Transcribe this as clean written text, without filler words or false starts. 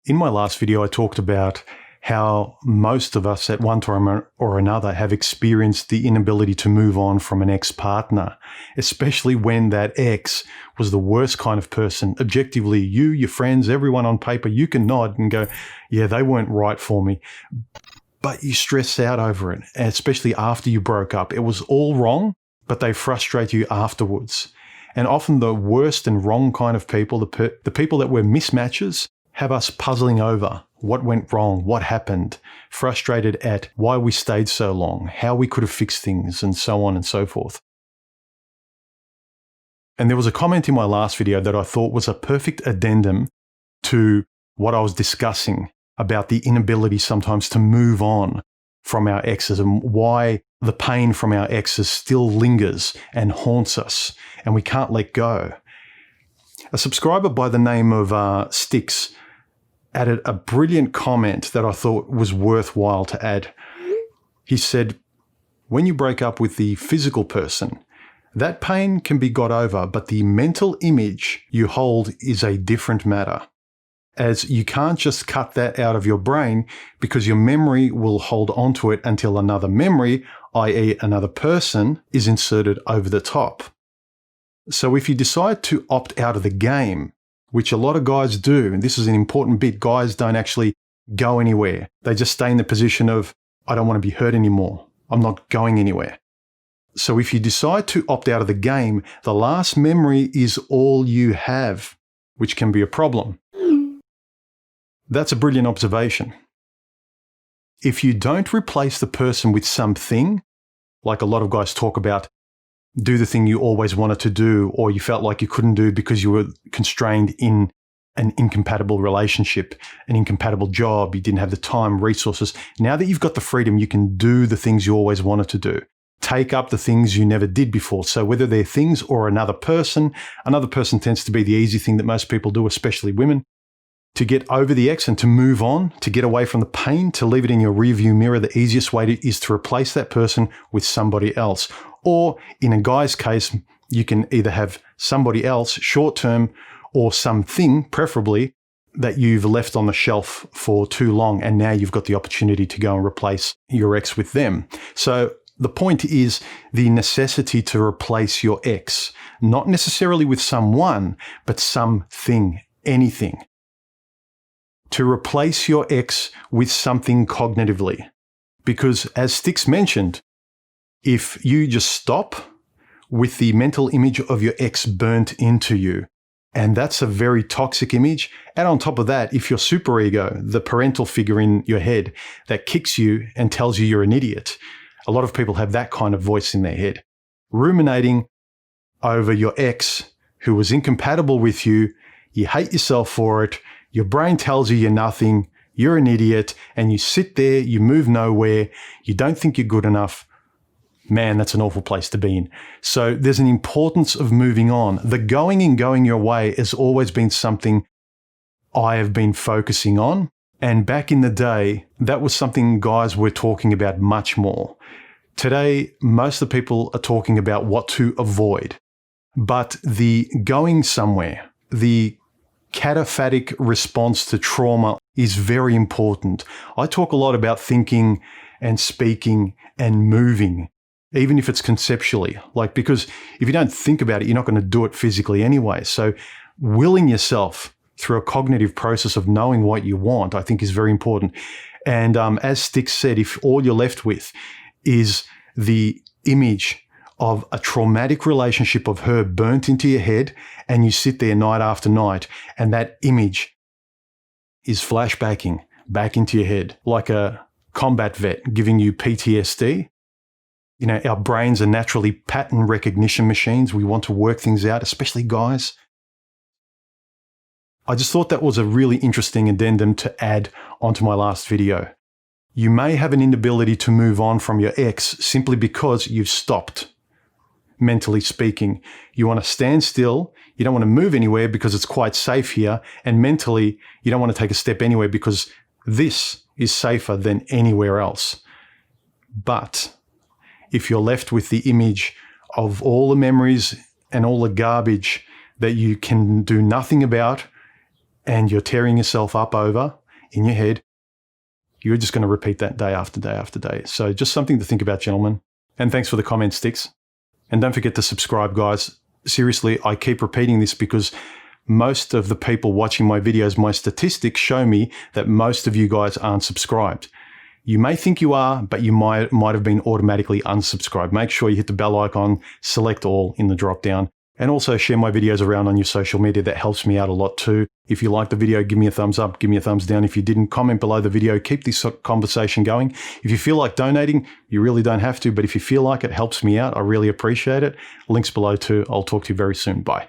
In my last video, I talked about how most of us at one time or another have experienced the inability to move on from an ex-partner, especially when that ex was the worst kind of person. Objectively, you, your friends, everyone on paper, you can nod and go, yeah, they weren't right for me. But you stress out over it, especially after you broke up. It was all wrong, but they frustrate you afterwards. And often the worst and wrong kind of people, the people that were mismatches, have us puzzling over what went wrong, what happened, frustrated at why we stayed so long, how we could have fixed things, and so on and so forth. And there was a comment in my last video that I thought was a perfect addendum to what I was discussing about the inability sometimes to move on from our exes and why the pain from our exes still lingers and haunts us and we can't let go. A subscriber by the name of Sticks added a brilliant comment that I thought was worthwhile to add. He said, when you break up with the physical person, that pain can be got over, but the mental image you hold is a different matter, as you can't just cut that out of your brain because your memory will hold onto it until another memory, i.e. another person, is inserted over the top. So if you decide to opt out of the game, which a lot of guys do, and this is an important bit, guys don't actually go anywhere. They just stay in the position of, I don't want to be hurt anymore. I'm not going anywhere. So if you decide to opt out of the game, the last memory is all you have, which can be a problem. That's a brilliant observation. If you don't replace the person with something, like a lot of guys talk about, do the thing you always wanted to do or you felt like you couldn't do because you were constrained in an incompatible relationship, an incompatible job, you didn't have the time, resources. Now that you've got the freedom, you can do the things you always wanted to do. Take up the things you never did before. So whether they're things or another person tends to be the easy thing that most people do, especially women. To get over the ex and to move on, to get away from the pain, to leave it in your rearview mirror, the easiest way is to replace that person with somebody else. Or in a guy's case, you can either have somebody else short-term or something, preferably, that you've left on the shelf for too long and now you've got the opportunity to go and replace your ex with them. So the point is the necessity to replace your ex, not necessarily with someone, but something, anything. To replace your ex with something cognitively. Because as Sticks mentioned, if you just stop with the mental image of your ex burnt into you, and that's a very toxic image, and on top of that, if your superego, the parental figure in your head that kicks you and tells you you're an idiot, a lot of people have that kind of voice in their head, ruminating over your ex who was incompatible with you, you hate yourself for it, your brain tells you you're nothing, you're an idiot, and you sit there, you move nowhere, you don't think you're good enough. Man, that's an awful place to be in. So there's an importance of moving on. The going and going your way has always been something I have been focusing on. And back in the day, that was something guys were talking about much more. Today, most of the people are talking about what to avoid. But the going somewhere, the cataphatic response to trauma is very important. I talk a lot about thinking and speaking and moving, even if it's conceptually, because if you don't think about it, you're not going to do it physically anyway. So willing yourself through a cognitive process of knowing what you want, I think is very important. And as Sticks said, if all you're left with is the image of a traumatic relationship of her burnt into your head, and you sit there night after night, and that image is flashbacking back into your head like a combat vet giving you PTSD. You know, our brains are naturally pattern recognition machines. We want to work things out, especially guys. I just thought that was a really interesting addendum to add onto my last video. You may have an inability to move on from your ex simply because you've stopped. Mentally speaking, you want to stand still, you don't want to move anywhere because it's quite safe here, and mentally, you don't want to take a step anywhere because this is safer than anywhere else. But if you're left with the image of all the memories and all the garbage that you can do nothing about, and you're tearing yourself up over in your head, you're just going to repeat that day after day after day. So just something to think about, gentlemen. And thanks for the comment, Sticks. And don't forget to subscribe, guys. Seriously, I keep repeating this because most of the people watching my videos, my statistics show me that most of you guys aren't subscribed. You may think you are, but you might have been automatically unsubscribed. Make sure you hit the bell icon, select all in the drop down, and also share my videos around on your social media. That helps me out a lot too. If you liked the video, give me a thumbs up, give me a thumbs down. If you didn't, comment below the video. Keep this conversation going. If you feel like donating, you really don't have to, but if you feel like it helps me out, I really appreciate it. Links below too. I'll talk to you very soon. Bye.